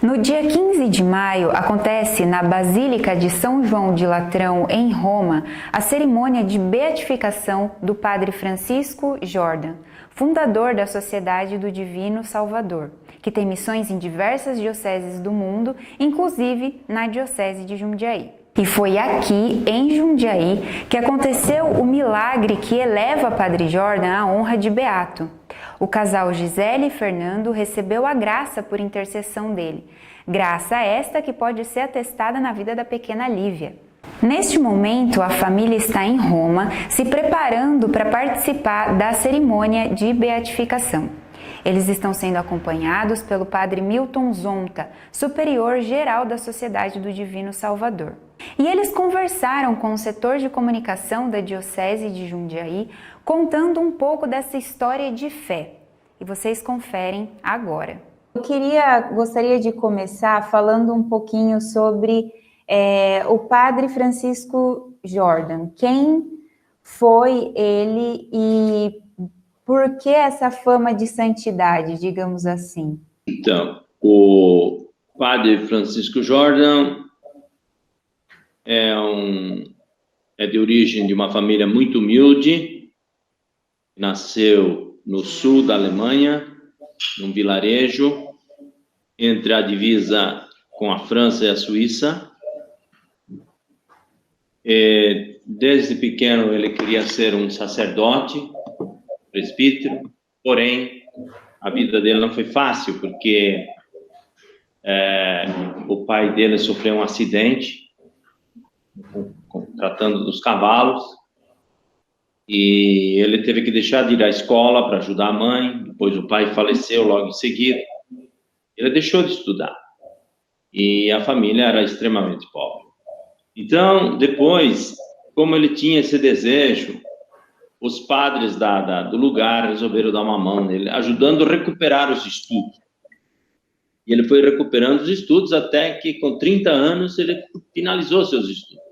No dia 15 de maio, acontece na Basílica de São João de Latrão, em Roma, a cerimônia de beatificação do Padre Francisco Jordan, fundador da Sociedade do Divino Salvador, que tem missões em diversas dioceses do mundo, inclusive na Diocese de Jundiaí. E foi aqui, em Jundiaí, que aconteceu o milagre que eleva Padre Jordan à honra de beato. O casal Gisele e Fernando recebeu a graça por intercessão dele, graça esta que pode ser atestada na vida da pequena Lívia. Neste momento, a família está em Roma, se preparando para participar da cerimônia de beatificação. Eles estão sendo acompanhados pelo padre Milton Zonta, superior geral da Sociedade do Divino Salvador. E eles conversaram com o setor de comunicação da Diocese de Jundiaí, contando um pouco dessa história de fé. E vocês conferem agora. Gostaria de começar falando um pouquinho sobre o Padre Francisco Jordan. Quem foi ele e por que essa fama de santidade, digamos assim? Então, o Padre Francisco Jordan é de origem de uma família muito humilde, nasceu no sul da Alemanha, num vilarejo, entre a divisa com a França e a Suíça. Desde pequeno ele queria ser um sacerdote, presbítero, porém a vida dele não foi fácil, porque o pai dele sofreu um acidente, tratando dos cavalos, e ele teve que deixar de ir à escola para ajudar a mãe. Depois o pai faleceu logo em seguida. Ele deixou de estudar, e a família era extremamente pobre. Então, depois, como ele tinha esse desejo, os padres do lugar resolveram dar uma mão nele, ajudando a recuperar os estudos. E ele foi recuperando os estudos até que, com 30 anos, ele finalizou seus estudos.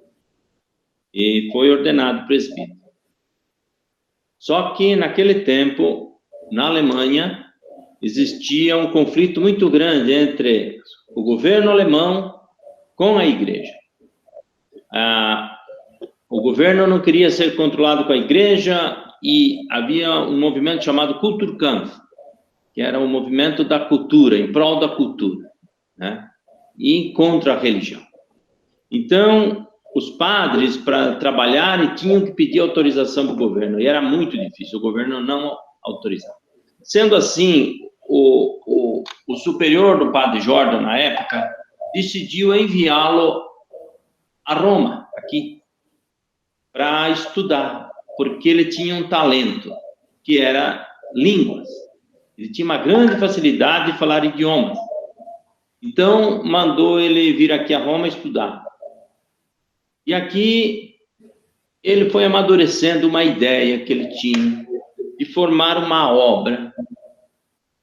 E foi ordenado presbítero. Só que, naquele tempo, na Alemanha, existia um conflito muito grande entre o governo alemão com a igreja. O governo não queria ser controlado com a igreja e havia um movimento chamado Kulturkampf, que era um movimento da cultura, em prol da cultura, né? E contra a religião. Então, os padres, para trabalharem, tinham que pedir autorização para o governo, e era muito difícil, o governo não autorizava. Sendo assim, o superior do Padre Jordan, na época, decidiu enviá-lo a Roma, aqui, para estudar, porque ele tinha um talento, que era línguas. Ele tinha uma grande facilidade de falar idiomas. Então, mandou ele vir aqui a Roma estudar. E aqui, ele foi amadurecendo uma ideia que ele tinha de formar uma obra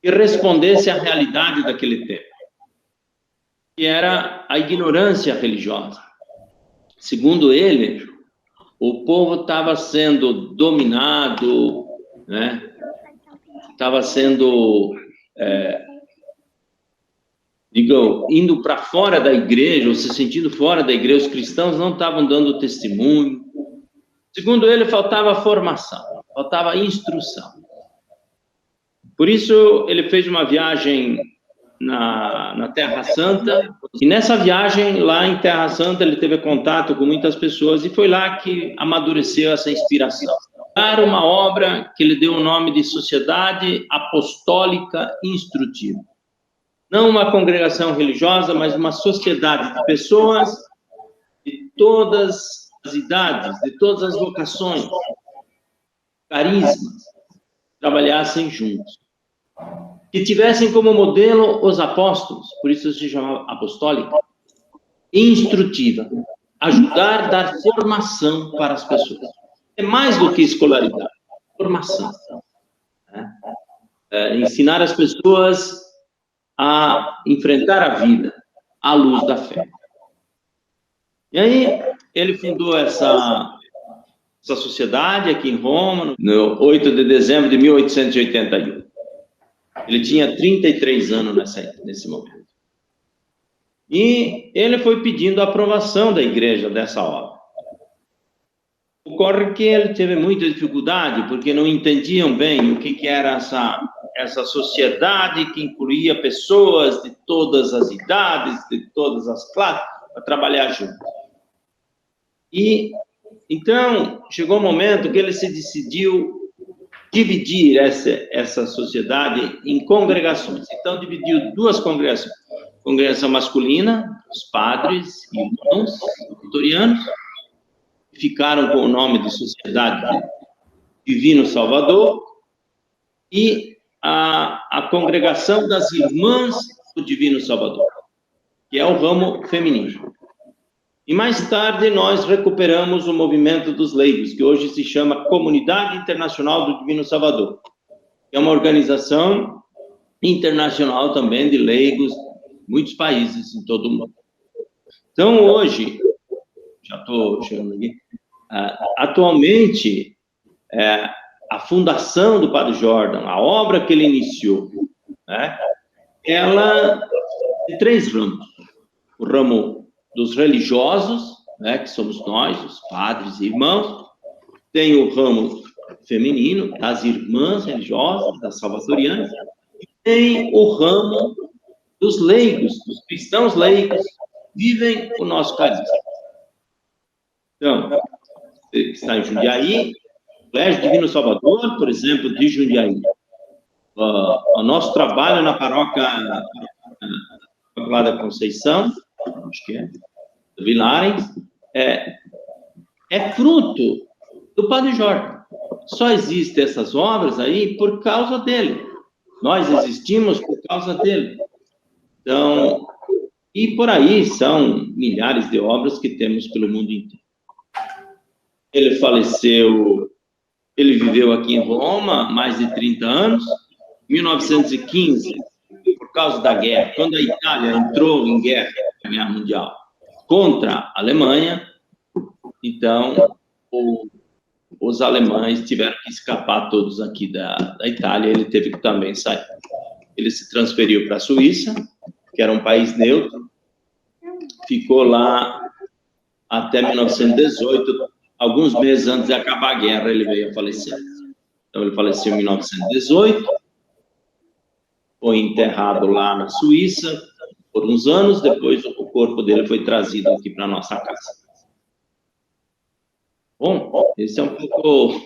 que respondesse à realidade daquele tempo, que era a ignorância religiosa. Segundo ele, o povo estava sendo dominado, né? Estava sendo, indo para fora da igreja, ou se sentindo fora da igreja. Os cristãos não estavam dando testemunho. Segundo ele, faltava formação, faltava instrução. Por isso, ele fez uma viagem na Terra Santa, e nessa viagem, lá em Terra Santa, ele teve contato com muitas pessoas, e foi lá que amadureceu essa inspiração. Era uma obra que ele deu o nome de Sociedade Apostólica Instrutiva. Não uma congregação religiosa, mas uma sociedade de pessoas de todas as idades, de todas as vocações, carismas, trabalhassem juntos. Que tivessem como modelo os apóstolos, por isso se chama apostólica, instrutiva, ajudar a dar formação para as pessoas. É mais do que escolaridade, formação. Ensinar as pessoas a enfrentar a vida à luz da fé. E aí, ele fundou essa sociedade aqui em Roma, no 8 de dezembro de 1881. Ele tinha 33 anos nesse momento. E ele foi pedindo a aprovação da igreja dessa obra. Ocorre que ele teve muita dificuldade, porque não entendiam bem o que era essa sociedade que incluía pessoas de todas as idades, de todas as classes, para trabalhar juntos. E, então, chegou um momento que ele se decidiu dividir essa sociedade em congregações. Então, dividiu duas congregações. Congregação masculina, os padres e irmãos vitorianos, ficaram com o nome de Sociedade Divino Salvador, e a congregação das Irmãs do Divino Salvador, que é o ramo feminino. E mais tarde nós recuperamos o movimento dos leigos, que hoje se chama Comunidade Internacional do Divino Salvador, que é uma organização internacional também de leigos, muitos países em todo o mundo. Então, hoje, já estou chegando aqui, atualmente, a fundação do Padre Jordan, a obra que ele iniciou, né, ela tem três ramos. O ramo dos religiosos, né, que somos nós, os padres e irmãos. Tem o ramo feminino, das irmãs religiosas, das salvatorianas. E tem o ramo dos leigos, dos cristãos leigos, vivem o nosso carisma. Então, você que está em Jundiaí, o Colégio Divino Salvador, por exemplo, de Jundiaí. O nosso trabalho na paróquia Imaculada Conceição, acho que é, do Vilares, é fruto do Padre Jordan. Só existem essas obras aí por causa dele. Nós existimos por causa dele. Então, e por aí são milhares de obras que temos pelo mundo inteiro. Ele faleceu, ele viveu aqui em Roma mais de 30 anos, em 1915, por causa da guerra, quando a Itália entrou em guerra, a Guerra Mundial, contra a Alemanha, então os alemães tiveram que escapar todos aqui da Itália, ele teve que também sair. Ele se transferiu para a Suíça, que era um país neutro, ficou lá até 1918, alguns meses antes de acabar a guerra, ele veio a falecer. Então, ele faleceu em 1918, foi enterrado lá na Suíça por uns anos, depois o corpo dele foi trazido aqui para a nossa casa. Bom, esse é um pouco,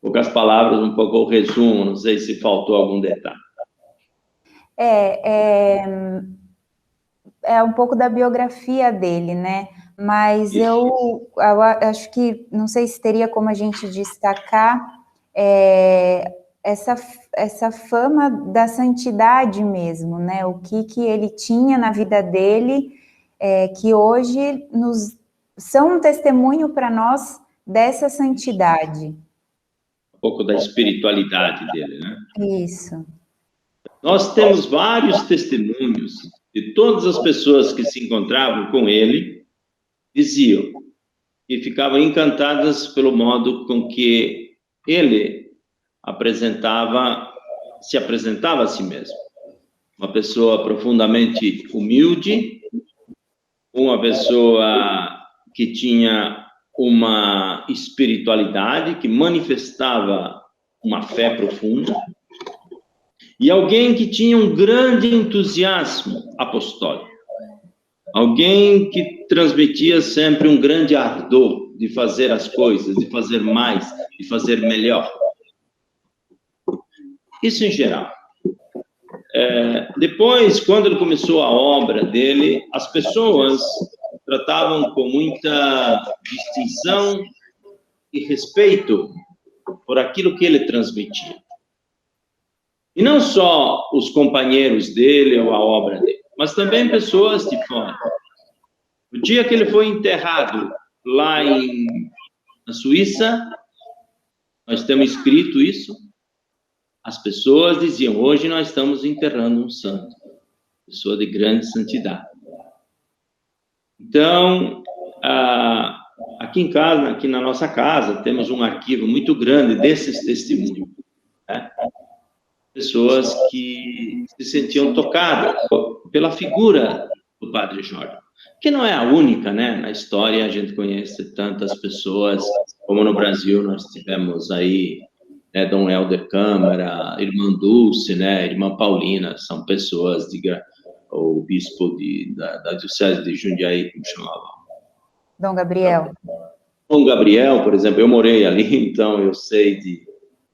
poucas palavras, um pouco o resumo, não sei se faltou algum detalhe. É um pouco da biografia dele, né? Mas eu acho que, não sei se teria como a gente destacar essa fama da santidade mesmo, né? O que ele tinha na vida dele, que hoje são um testemunho para nós dessa santidade. Um pouco da espiritualidade dele, né? Isso. Nós temos vários testemunhos de todas as pessoas que se encontravam com ele, diziam que ficavam encantadas pelo modo com que ele se apresentava a si mesmo. Uma pessoa profundamente humilde, uma pessoa que tinha uma espiritualidade, que manifestava uma fé profunda, e alguém que tinha um grande entusiasmo apostólico. Alguém que transmitia sempre um grande ardor de fazer as coisas, de fazer mais, de fazer melhor. Isso em geral. Depois, quando ele começou a obra dele, as pessoas tratavam com muita distinção e respeito por aquilo que ele transmitia. E não só os companheiros dele ou a obra dele, mas também pessoas de fora. O dia que ele foi enterrado lá na Suíça, nós temos escrito isso, as pessoas diziam, hoje nós estamos enterrando um santo, pessoa de grande santidade. Então, aqui em casa, aqui na nossa casa, temos um arquivo muito grande desses testemunhos, né? Pessoas que se sentiam tocadas pela figura do Padre Jordan, que não é a única, né? Na história a gente conhece tantas pessoas, como no Brasil nós tivemos aí, né, Dom Helder Câmara, Irmã Dulce, né, Irmã Paulina, são pessoas, diga, o bispo da Diocese de Jundiaí, como chamava? Dom Gabriel. Dom Gabriel, por exemplo, eu morei ali, então eu sei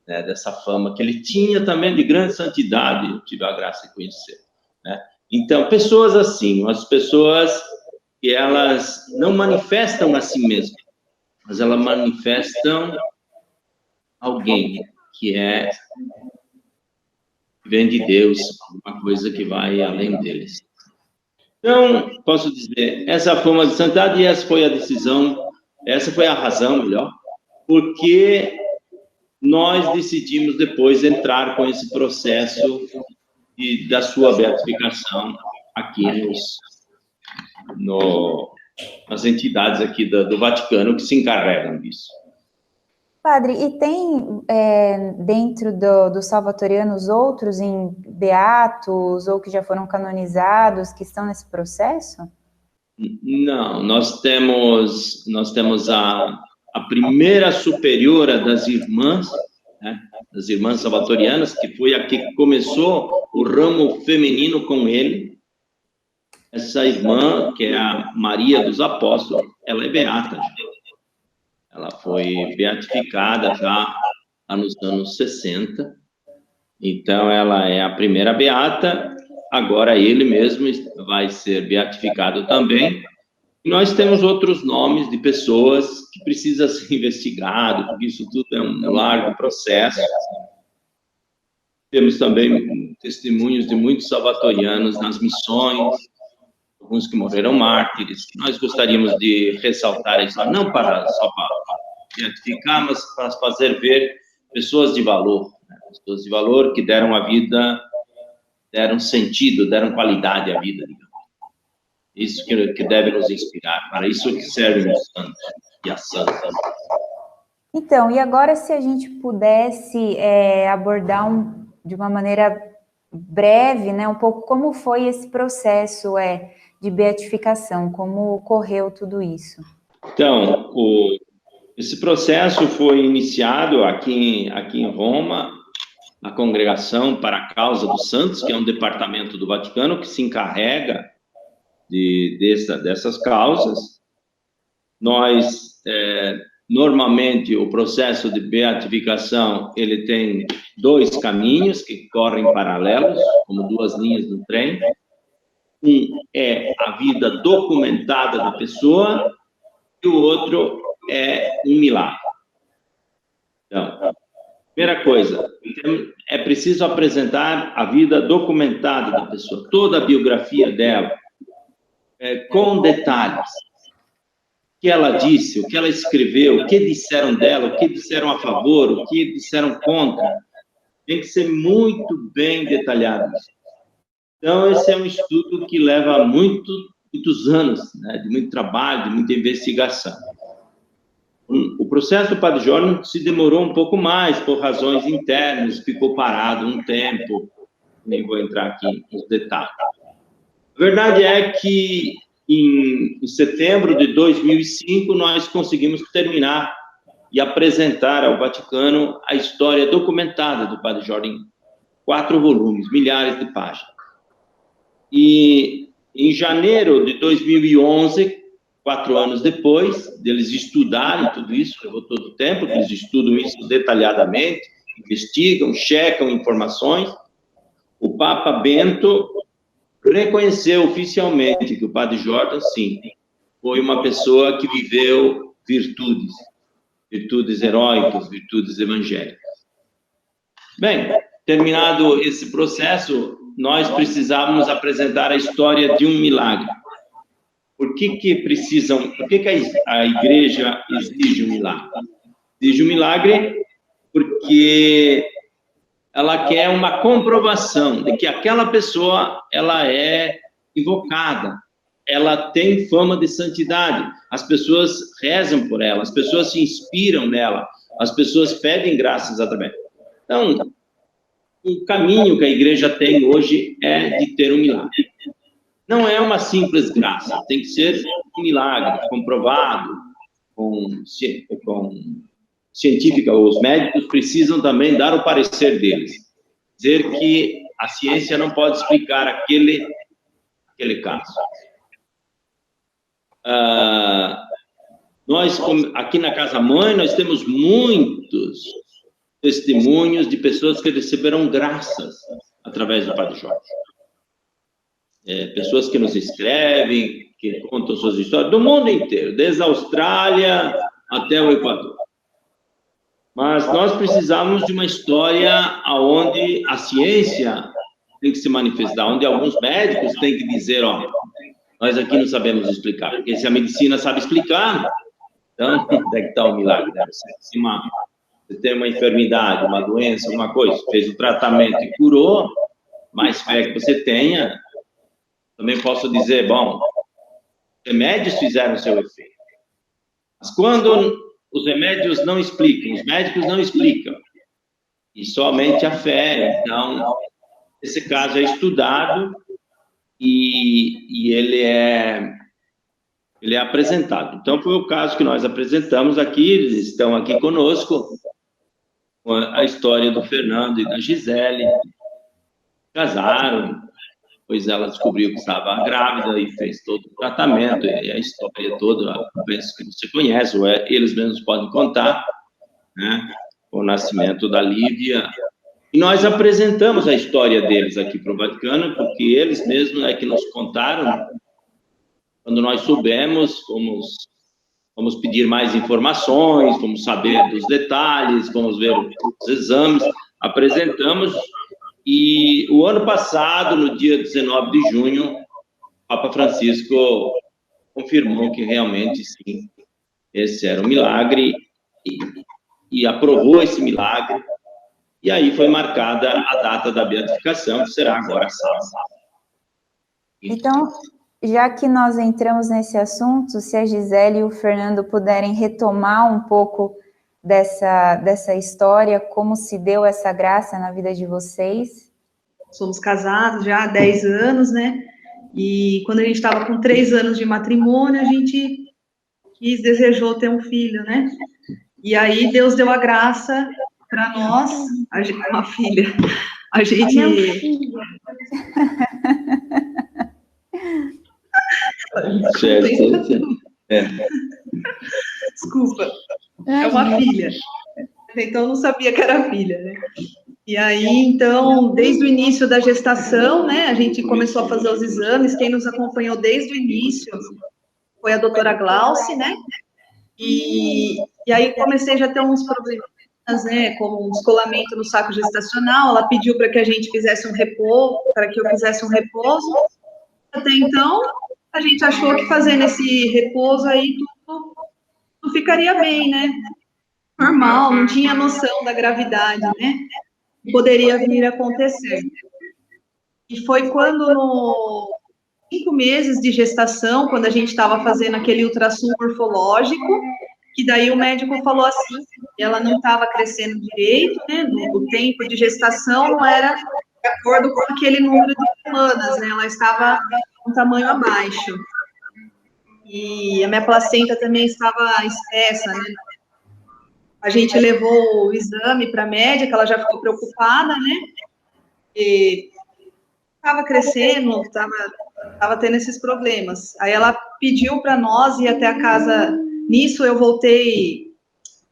né, dessa fama que ele tinha também de grande santidade, eu tive a graça de conhecer, né? Então, pessoas assim, as pessoas que elas não manifestam a si mesmas, mas elas manifestam alguém que vem de Deus, uma coisa que vai além deles. Então, posso dizer, essa forma de santidade, e essa foi a decisão, essa foi a razão, melhor, porque nós decidimos depois entrar com esse processo da sua beatificação aqui nas entidades aqui do Vaticano que se encarregam disso. Padre, e tem dentro dos salvatorianos outros beatos ou que já foram canonizados que estão nesse processo? Não, nós temos a primeira superiora das irmãs, né, das irmãs salvatorianas, que foi a que começou o ramo feminino com ele. Essa irmã, que é a Maria dos Apóstolos, ela é beata. Ela foi beatificada já nos anos 60. Então, ela é a primeira beata. Agora, ele mesmo vai ser beatificado também. E nós temos outros nomes de pessoas que precisam ser investigados, porque isso tudo é um largo processo. Temos também testemunhos de muitos salvatorianos nas missões, alguns que morreram mártires. Nós gostaríamos de ressaltar isso, não só para beatificar, mas para fazer ver pessoas de valor, né? Pessoas de valor que deram a vida, deram sentido, deram qualidade à vida, digamos. Isso que deve nos inspirar, para isso que servem os santos e as santas. Então, e agora se a gente pudesse abordar de uma maneira breve, né, um pouco como foi esse processo de beatificação, como ocorreu tudo isso? Então, esse processo foi iniciado aqui em Roma, a Congregação para a Causa dos Santos, que é um departamento do Vaticano que se encarrega dessas causas. Nós, normalmente, o processo de beatificação, ele tem dois caminhos que correm paralelos, como duas linhas do trem. Um é a vida documentada da pessoa e o outro é um milagre. Então, primeira coisa, é preciso apresentar a vida documentada da pessoa, toda a biografia dela, com detalhes. O que ela disse, o que ela escreveu, o que disseram dela, o que disseram a favor, o que disseram contra. Tem que ser muito bem detalhado. Então, esse é um estudo que leva muitos anos, né, de muito trabalho, de muita investigação. O processo do Padre Jordan se demorou um pouco mais, por razões internas, ficou parado um tempo, nem vou entrar aqui nos detalhes. A verdade é que, em setembro de 2005, nós conseguimos terminar e apresentar ao Vaticano a história documentada do Padre Jordan, 4 volumes, milhares de páginas. E, em janeiro de 2011, 4 anos depois deles estudarem tudo isso, levou todo o tempo, eles estudam isso detalhadamente, investigam, checam informações, o Papa Bento reconheceu oficialmente que o Padre Jordan, sim, foi uma pessoa que viveu virtudes heróicas, virtudes evangélicas. Bem, terminado esse processo, nós precisávamos apresentar a história de um milagre. Por que a igreja exige um milagre? Exige um milagre porque ela quer uma comprovação de que aquela pessoa, ela é invocada, ela tem fama de santidade, as pessoas rezam por ela, as pessoas se inspiram nela, as pessoas pedem graças através. Então, o caminho que a igreja tem hoje é de ter um milagre. não é uma simples graça, tem que ser um milagre comprovado, com científica. Os médicos precisam também dar o parecer deles, dizer que a ciência não pode explicar aquele caso. Nós, aqui na Casa Mãe, nós temos muitos testemunhos de pessoas que receberam graças através do Padre Jorge. Pessoas que nos escrevem, que contam suas histórias, do mundo inteiro, desde a Austrália até o Equador. Mas nós precisamos de uma história onde a ciência tem que se manifestar, onde alguns médicos têm que dizer, ó, nós aqui não sabemos explicar, porque se a medicina sabe explicar, então, onde é que está o milagre? Se você tem uma enfermidade, uma doença, alguma coisa, fez o tratamento e curou, mais fé que você tenha, também posso dizer, bom, os remédios fizeram seu efeito. Mas quando os remédios não explicam, os médicos não explicam, e somente a fé, então, esse caso é estudado e ele é apresentado. Então, foi o caso que nós apresentamos aqui, eles estão aqui conosco, a história do Fernando e da Gisele, casaram, pois ela descobriu que estava grávida e fez todo o tratamento, e a história toda, penso que você conhece, ou eles mesmos podem contar, né? O nascimento da Lívia. E nós apresentamos a história deles aqui para o Vaticano, porque eles mesmos é que nos contaram. Quando nós soubemos, fomos pedir mais informações, fomos saber dos detalhes, fomos ver os exames, apresentamos. E o ano passado, no dia 19 de junho, o Papa Francisco confirmou que realmente, sim, esse era um milagre e aprovou esse milagre. E aí foi marcada a data da beatificação, que será agora sábado. Então, já que nós entramos nesse assunto, se a Gisele e o Fernando puderem retomar um pouco dessa história, como se deu essa graça na vida de vocês? Somos casados já há 10 anos, né? E quando a gente estava com 3 anos de matrimônio, a gente desejou ter um filho, né? E aí Deus deu a graça para nós, uma filha. A gente... Desculpa, é uma filha. Então, eu não sabia que era filha, né? E aí, então, desde o início da gestação, né, a gente começou a fazer os exames. Quem nos acompanhou desde o início foi a doutora Glauce, né? E aí comecei já a ter uns problemas, né, como um descolamento no saco gestacional. Ela pediu para que a gente fizesse um repouso, para que eu fizesse um repouso. Até então, a gente achou que fazendo esse repouso aí tudo ficaria bem, né? Normal, não tinha noção da gravidade, né? Poderia vir a acontecer. E foi quando, no 5 meses de gestação, quando a gente estava fazendo aquele ultrassom morfológico, que daí o médico falou assim, que ela não estava crescendo direito, né? O tempo de gestação não era de acordo com aquele número de semanas, né? Ela estava um tamanho abaixo. E a minha placenta também estava espessa, né? A gente levou o exame para a médica, ela já ficou preocupada, né? E estava crescendo, estava tendo esses problemas. Aí ela pediu para nós ir até a casa. Nisso eu voltei,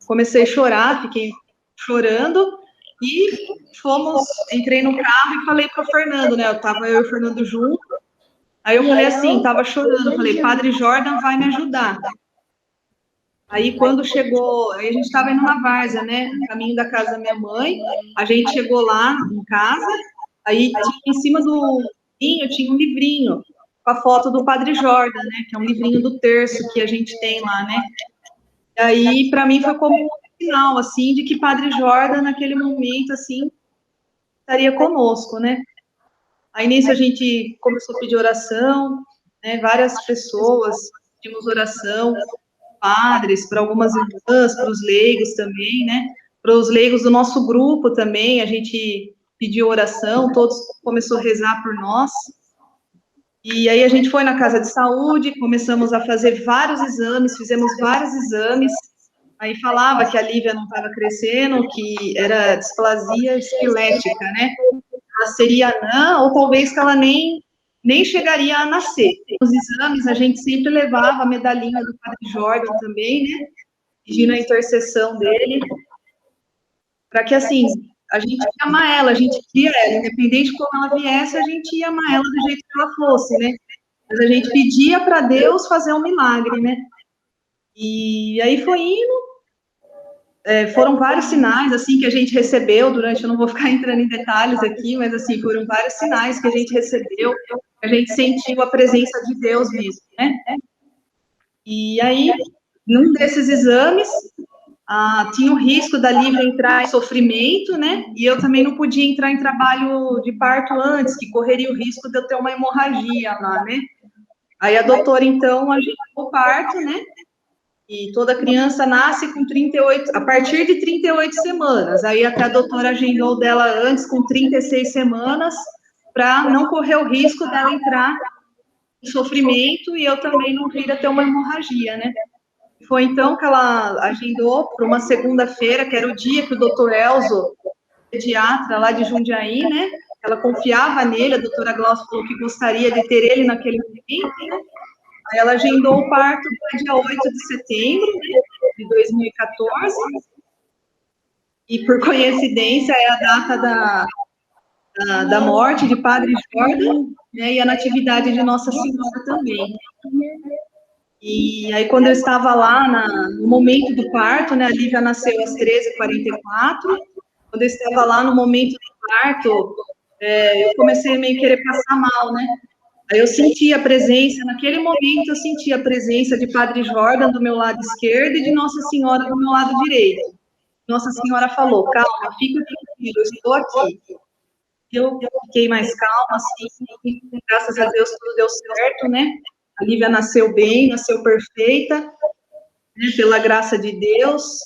comecei a chorar, fiquei chorando e entrei no carro e falei para o Fernando, né? Eu e o Fernando junto. Aí eu falei assim, estava chorando, falei, Padre Jordan vai me ajudar. Aí, quando chegou, aí a gente estava indo na várzea, né, no caminho da casa da minha mãe, a gente chegou lá em casa, aí em cima do vinho tinha um livrinho com a foto do Padre Jordan, né, que é um livrinho do terço que a gente tem lá, né. E aí, para mim, foi como um sinal, assim, de que Padre Jordan, naquele momento, assim, estaria conosco, né. Aí, nisso, a gente começou a pedir oração, né, várias pessoas pedimos oração, padres, para algumas irmãs, para os leigos também, né? Para os leigos do nosso grupo também, a gente pediu oração, todos começou a rezar por nós. E aí a gente foi na casa de saúde, começamos a fazer vários exames, fizemos vários exames, aí falava que a Lívia não estava crescendo, que era displasia esquelética, né? Ela seria anã, ou talvez que ela nem chegaria a nascer. Nos exames, a gente sempre levava a medalhinha do Padre Jordan também, né? Pedindo a intercessão dele, para que, assim, a gente ia amar ela, a gente queria ela, independente de como ela viesse, a gente ia amar ela do jeito que ela fosse, né? Mas a gente pedia para Deus fazer um milagre, né? E aí foi indo, foram vários sinais, assim, que a gente recebeu durante, eu não vou ficar entrando em detalhes aqui, mas, assim, foram vários sinais que a gente recebeu, que a gente sentiu a presença de Deus mesmo, né? E aí, num desses exames, tinha o risco da Lívia entrar em sofrimento, né? E eu também não podia entrar em trabalho de parto antes, que correria o risco de eu ter uma hemorragia lá, né? Aí a doutora, então, agendou o parto, né? E toda criança nasce com 38, a partir de 38 semanas. Aí até a doutora agendou dela antes com 36 semanas, para não correr o risco dela entrar em sofrimento e eu também não vir a ter uma hemorragia, né? Foi então que ela agendou para uma segunda-feira, que era o dia que o doutor Elzo, pediatra lá de Jundiaí, né? Ela confiava nele, a doutora Glaucia falou que gostaria de ter ele naquele momento, né? Aí ela agendou o parto para dia 8 de setembro, né, de 2014, e por coincidência é a data da morte de Padre Jordan, né, e a natividade de Nossa Senhora também. E aí, quando eu estava lá no momento do parto, né, a Lívia nasceu às 13h44, quando eu estava lá no momento do parto, eu comecei a meio querer passar mal, né? Aí eu senti a presença, naquele momento eu senti a presença de Padre Jordan do meu lado esquerdo e de Nossa Senhora do meu lado direito. Nossa Senhora falou, calma, fica tranquilo, eu estou aqui. Eu fiquei mais calma, assim, graças a Deus tudo deu certo, né? A Lívia nasceu bem, nasceu perfeita, né, pela graça de Deus.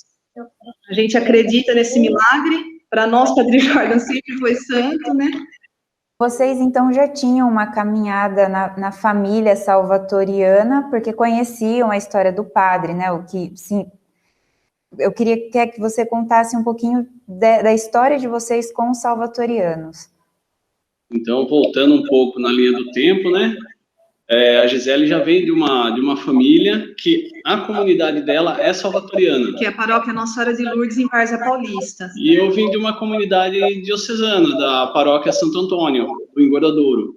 A gente acredita nesse milagre. Para nós, Padre Jordan sempre foi santo, né? Vocês, então, já tinham uma caminhada na família salvatoriana, porque conheciam a história do padre, né? Sim, eu queria que você contasse um pouquinho da história de vocês com os salvatorianos. Então, voltando um pouco na linha do tempo, né? A Gisele já vem de uma família que a comunidade dela é salvatoriana. Que é a paróquia Nossa Senhora de Lourdes, em Várzea Paulista. E eu vim de uma comunidade diocesana, da paróquia Santo Antônio, do Engordadouro.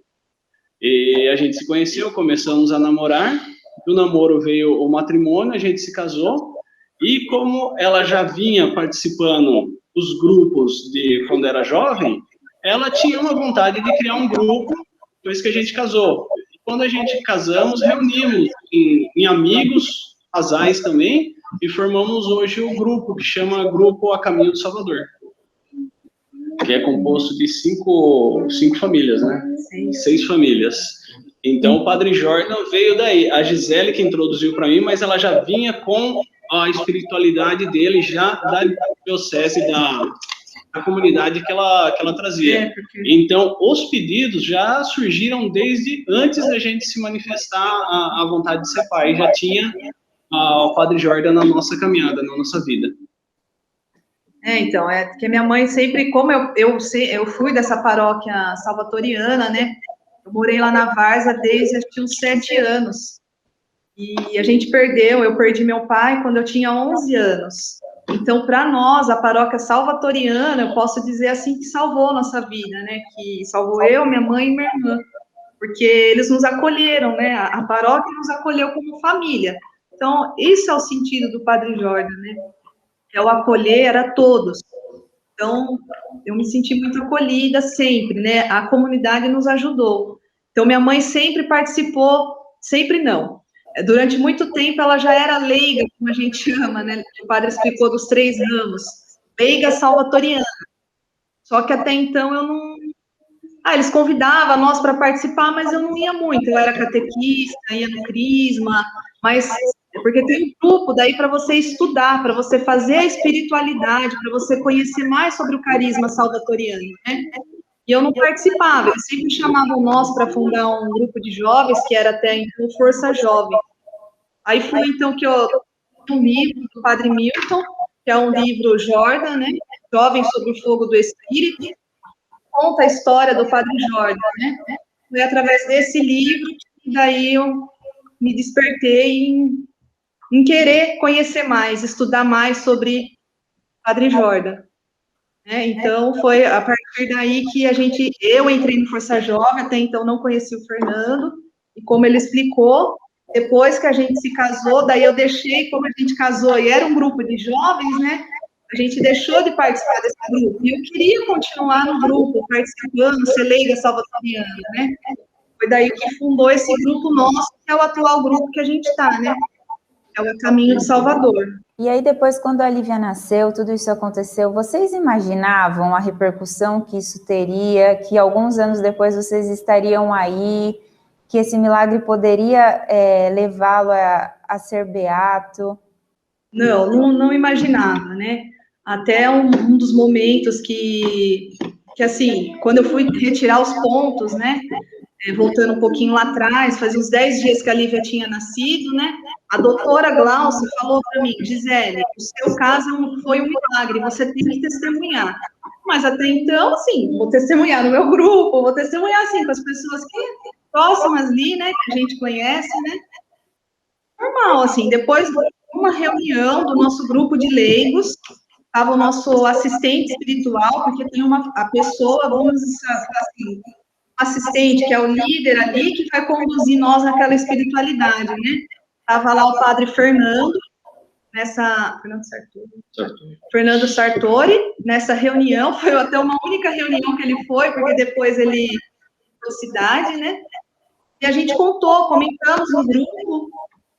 E a gente se conheceu, começamos a namorar, do namoro veio o matrimônio, a gente se casou, e como ela já vinha participando dos grupos de quando era jovem, ela tinha uma vontade de criar um grupo, depois que a gente casou. Quando a gente casamos, reunimos em amigos, casais também, e formamos hoje o grupo, que chama Grupo A Caminho do Salvador, que é composto de cinco famílias, né? 6 famílias. Então, o Padre Jordan veio daí. A Gisele que introduziu para mim, mas ela já vinha com a espiritualidade dele, já da diocese, da comunidade que ela trazia. Então, os pedidos já surgiram desde antes da gente se manifestar a vontade de ser pai. Já tinha o Padre Jordan na nossa caminhada, na nossa vida. Então, porque minha mãe sempre, como eu fui dessa paróquia salvatoriana, né? Eu morei lá na Várzea desde acho que uns 7 anos. E a gente eu perdi meu pai quando eu tinha 11 anos. Então, para nós, a paróquia salvatoriana, eu posso dizer assim, que salvou nossa vida, né? Que salvou eu, minha mãe e minha irmã. Porque eles nos acolheram, né? A paróquia nos acolheu como família. Então, esse é o sentido do Padre Jordan, né? É o acolher a todos. Então, eu me senti muito acolhida sempre, né? A comunidade nos ajudou. Então, minha mãe sempre participou, sempre não. Durante muito tempo, ela já era leiga, como a gente chama, né? O padre explicou dos 3 ramos. Leiga salvatoriana. Só que até então eu não... eles convidavam nós para participar, mas eu não ia muito. Eu era catequista, ia no crisma, mas... porque tem um grupo daí para você estudar, para você fazer a espiritualidade, para você conhecer mais sobre o carisma salvatoriano, né? e eu não participava. Eles sempre chamavam nós para fundar um grupo de jovens, que era até então Força Jovem. Aí foi então que eu um livro do Padre Milton, que é um livro Jordan, né? Jovens sobre o Fogo do Espírito, conta a história do Padre Jordan, né? Foi através desse livro que daí eu me despertei em querer conhecer mais, estudar mais sobre Padre Jordan. Né? Então, foi a partir daí que eu entrei no Força Jovem, até então não conhecia o Fernando, e como ele explicou, depois que a gente se casou, daí eu deixei, como a gente casou e era um grupo de jovens, né? A gente deixou de participar desse grupo, e eu queria continuar no grupo, participando, ser leiga salvatoriana, né? Foi daí que fundou esse grupo nosso, que é o atual grupo que a gente está, né? É o Caminho de Salvador. E aí depois, quando a Lívia nasceu, tudo isso aconteceu, vocês imaginavam a repercussão que isso teria, que alguns anos depois vocês estariam aí, que esse milagre poderia levá-lo a ser beato? Não imaginava, né? Até um dos momentos que assim, quando eu fui retirar os pontos, né? Voltando um pouquinho lá atrás, fazia uns 10 dias que a Lívia tinha nascido, né? A doutora Glaucia falou para mim, Gisele, o seu caso foi um milagre, você tem que testemunhar. Mas até então, assim, vou testemunhar no meu grupo, vou testemunhar, assim, com as pessoas que próximas ali, né, que a gente conhece, né? Normal, assim, depois de uma reunião do nosso grupo de leigos, estava o nosso assistente espiritual, porque tem a pessoa, vamos dizer assim, assistente, que é o líder ali, que vai conduzir nós naquela espiritualidade, né? Estava lá o padre Fernando, Fernando Sartori, nessa reunião, foi até uma única reunião que ele foi, porque depois ele foi cidade, né? E a gente comentamos no grupo,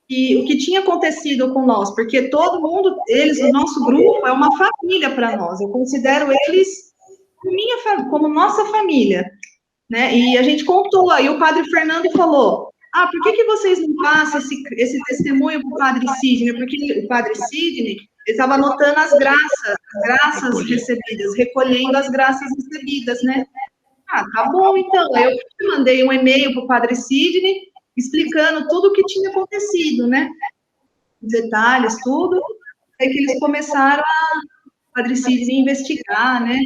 e o que tinha acontecido com nós, porque todo mundo, o nosso grupo é uma família para nós, eu considero eles como nossa família. Né? E a gente contou, aí o padre Fernando falou, por que vocês não passam esse testemunho para o padre Sidney? Porque o padre Sidney, ele estava anotando as graças recebidas, recolhendo as graças recebidas, né? Tá bom, então. Aí eu mandei um e-mail para o padre Sidney, explicando tudo o que tinha acontecido, né? Detalhes, tudo. Aí que eles começaram o padre Sidney investigar, né?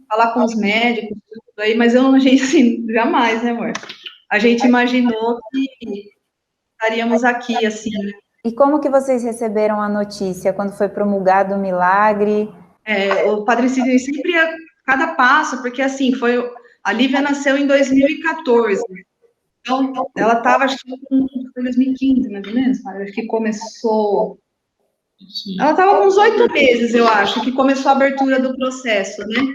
Falar com os médicos, tudo aí, mas a gente, assim, jamais, né, amor? A gente imaginou que estaríamos aqui, assim. E como que vocês receberam a notícia, quando foi promulgado o milagre? O Padre Sidney sempre ia cada passo, porque, assim, a Lívia nasceu em 2014, então, ela estava, acho que em 2015, mais ou menos, acho que começou... Ela estava com uns 8 meses, eu acho, que começou a abertura do processo, né?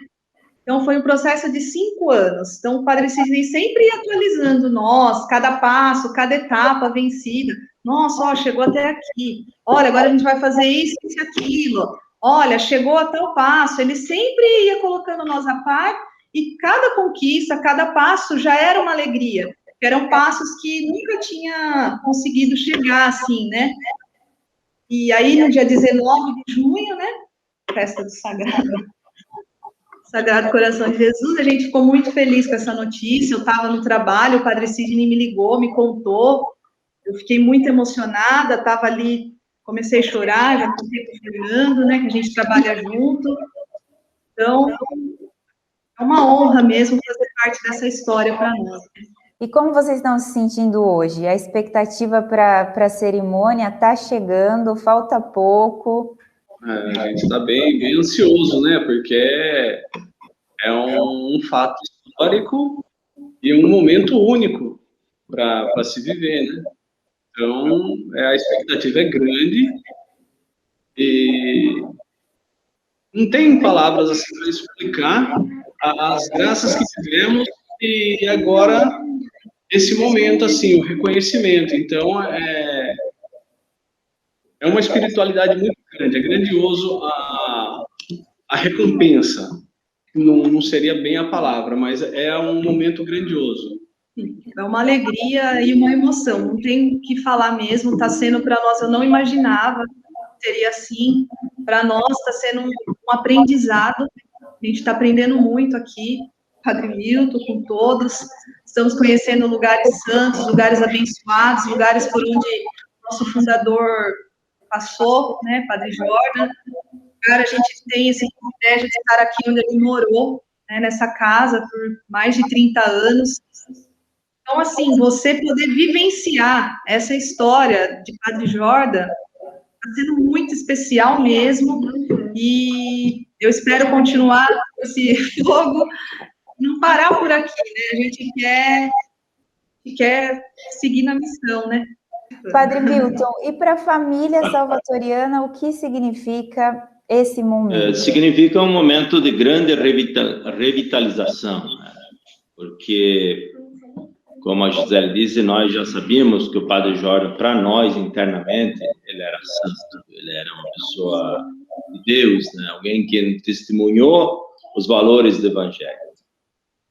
Então, foi um processo de 5 anos. Então, o Padre Sidney sempre ia atualizando nós, cada passo, cada etapa vencida. Nossa, chegou até aqui. Olha, agora a gente vai fazer isso e aquilo. Olha, chegou a tal passo. Ele sempre ia colocando nós a par, e cada conquista, cada passo já era uma alegria. Eram passos que nunca tinha conseguido chegar, assim, né? E aí, no dia 19 de junho, né? Festa do Sagrado Coração de Jesus, a gente ficou muito feliz com essa notícia. Eu estava no trabalho, o Padre Sidney me ligou, me contou, eu fiquei muito emocionada, estava ali, comecei a chorar, já contei com o Fernando, né, que a gente trabalha junto. Então, é uma honra mesmo fazer parte dessa história para nós. E como vocês estão se sentindo hoje? A expectativa para a cerimônia está chegando, falta pouco. A gente está bem ansioso, né? Porque é um fato histórico e um momento único para se viver, né? Então, a expectativa é grande e não tem palavras assim para explicar as graças que tivemos e agora esse momento, assim, o reconhecimento. Então, é uma espiritualidade muito grande, é grandioso a recompensa. Não seria bem a palavra, mas é um momento grandioso. É uma alegria e uma emoção, não tem o que falar mesmo, está sendo para nós, eu não imaginava que seria assim, para nós está sendo um aprendizado, a gente está aprendendo muito aqui, Padre Milton, com todos. Estamos conhecendo lugares santos, lugares abençoados, lugares por onde nosso fundador passou, né, Padre Jordan. Agora a gente tem esse privilégio de estar aqui onde ele morou, né, nessa casa por mais de 30 anos. Então, assim, você poder vivenciar essa história de Padre Jordan está sendo muito especial mesmo, e eu espero continuar com esse fogo, não parar por aqui, né? A gente quer seguir na missão, né? Padre Milton, e para a família salvatoriana, o que significa esse momento? Significa um momento de grande revitalização, né? Porque, como a Gisele disse, nós já sabíamos que o Padre Jordan, para nós internamente, ele era santo, ele era uma pessoa de Deus, né? Alguém que testemunhou os valores do Evangelho.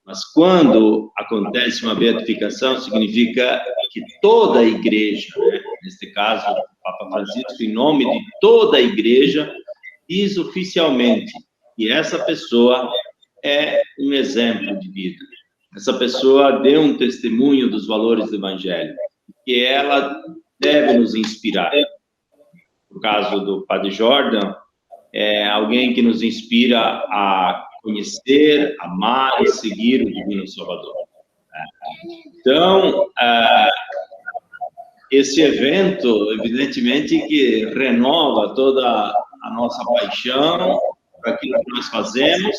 Mas quando acontece uma beatificação, significa que toda a igreja, né? Neste caso, o Papa Francisco, em nome de toda a igreja, diz oficialmente que essa pessoa é um exemplo de vida. Essa pessoa deu um testemunho dos valores do Evangelho, que ela deve nos inspirar. No caso do Padre Jordan, é alguém que nos inspira a conhecer, amar e seguir o Divino Salvador. Então, esse evento, evidentemente, que renova toda a nossa paixão para aquilo que nós fazemos,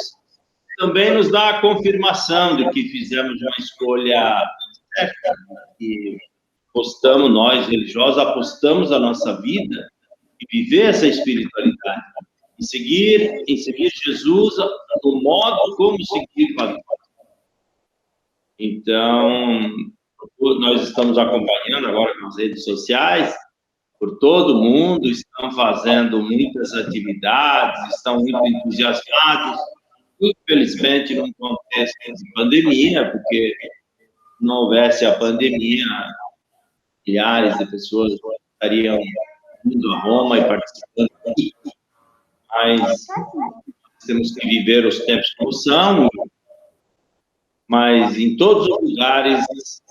também nos dá a confirmação de que fizemos uma escolha certa, que apostamos, nós religiosos, apostamos a nossa vida e viver essa espiritualidade, em seguir Jesus no modo como seguir Padre Jordan. Então, nós estamos acompanhando agora nas redes sociais, por todo mundo, estão fazendo muitas atividades, estão muito entusiasmados, infelizmente num contexto de pandemia, porque se não houvesse a pandemia, milhares de pessoas estariam indo a Roma e participando aqui, mas temos que viver os tempos como são, mas em todos os lugares as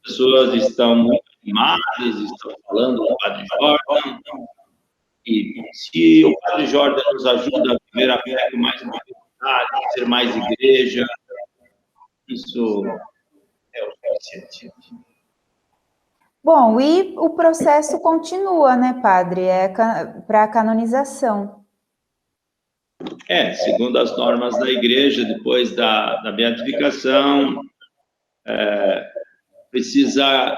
pessoas estão muito animadas, estão falando do Padre Jordan, e se o Padre Jordan nos ajuda a viver a fé com mais maturidade, ser mais igreja, isso é o suficiente. Bom, e o processo continua, né, Padre? Para a canonização. Segundo as normas da igreja, depois da beatificação, precisa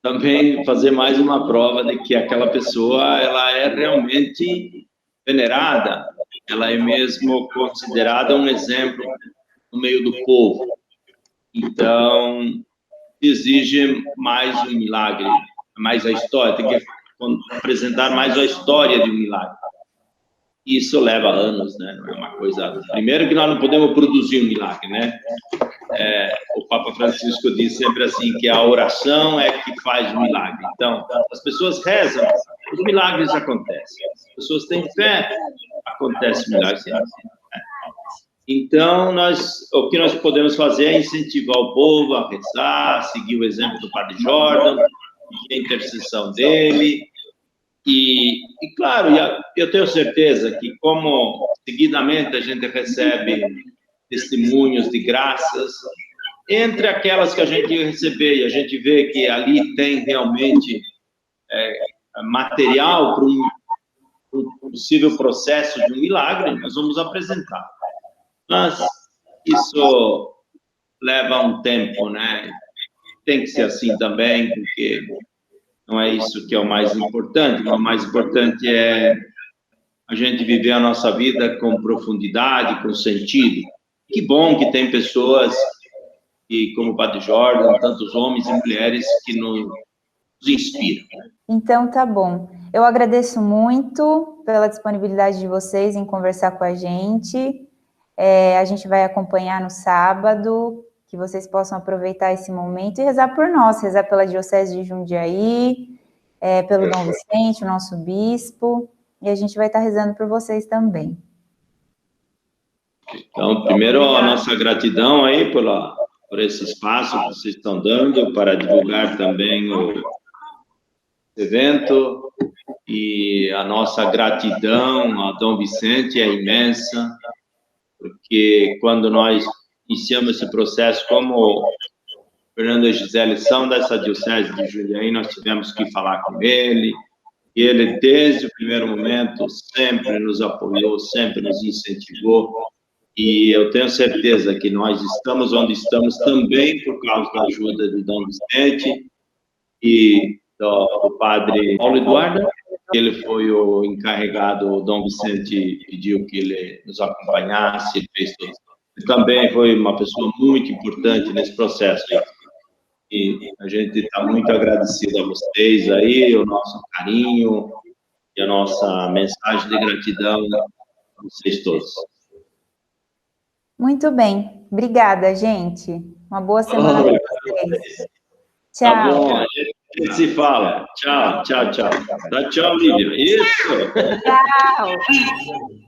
também fazer mais uma prova de que aquela pessoa ela é realmente venerada, ela é mesmo considerada um exemplo no meio do povo. Então, exige mais um milagre, mais a história, tem que apresentar mais a história de um milagre. Isso leva anos, né? Não é uma coisa... Primeiro que nós não podemos produzir um milagre, né? O Papa Francisco diz sempre assim, que a oração é que faz o milagre. Então, as pessoas rezam, os milagres acontecem. As pessoas têm fé, acontece milagres. Então, o que nós podemos fazer é incentivar o povo a rezar, seguir o exemplo do Padre Jordan, a intercessão dele. E claro, eu tenho certeza que, como seguidamente a gente recebe testemunhos de graças, entre aquelas que a gente receber e a gente vê que ali tem realmente material para um possível processo de um milagre, nós vamos apresentar. Mas isso leva um tempo, né? Tem que ser assim também, porque não é isso que é o mais importante. O mais importante é a gente viver a nossa vida com profundidade, com sentido. Que bom que tem pessoas, como o Padre Jordan, tantos homens e mulheres que nos inspiram. Então, tá bom. Eu agradeço muito pela disponibilidade de vocês em conversar com a gente. A gente vai acompanhar no sábado, que vocês possam aproveitar esse momento e rezar por nós, rezar pela Diocese de Jundiaí, pelo Dom Vicente, o nosso bispo, e a gente vai estar rezando por vocês também. Então, primeiro, a nossa gratidão aí por esse espaço que vocês estão dando para divulgar também o evento, e a nossa gratidão a Dom Vicente é imensa, porque quando nós iniciamos esse processo, como Fernando e Gisele são dessa diocese de Jundiaí, nós tivemos que falar com ele, e ele, desde o primeiro momento, sempre nos apoiou, sempre nos incentivou, e eu tenho certeza que nós estamos onde estamos também por causa da ajuda de Dom Vicente e do padre Paulo Eduardo. Ele foi o encarregado, o Dom Vicente pediu que ele nos acompanhasse, ele fez tudo. Ele também foi uma pessoa muito importante nesse processo. E a gente está muito agradecido a vocês aí, o nosso carinho e a nossa mensagem de gratidão a vocês todos. Muito bem. Obrigada, gente. Uma boa semana para vocês. Tchau. Tá bom, a gente se fala. Tchau, tchau, tchau. Dá tchau, Lívia. Isso! Tchau.